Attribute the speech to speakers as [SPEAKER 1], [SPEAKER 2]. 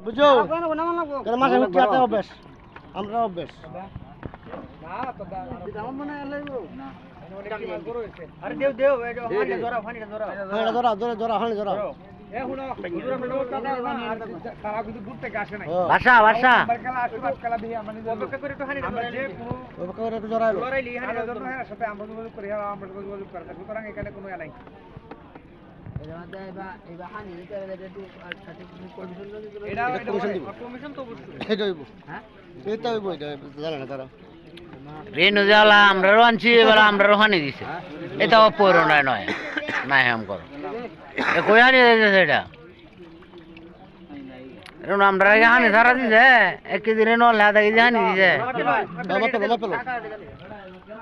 [SPEAKER 1] বুঝো মাসে খেতে অভ্যাস আমরা অভ্যাস
[SPEAKER 2] রেনু যাওয়া আমরাও আনছি এবার আমরাও হানি দিছে এটাও পৌর নয় নয় নাই হাম করো কই হানি দিয়েছে এটা আমরা হানি সারা দিছে এক কেজি রেনু আধা কেজি হানি দিছে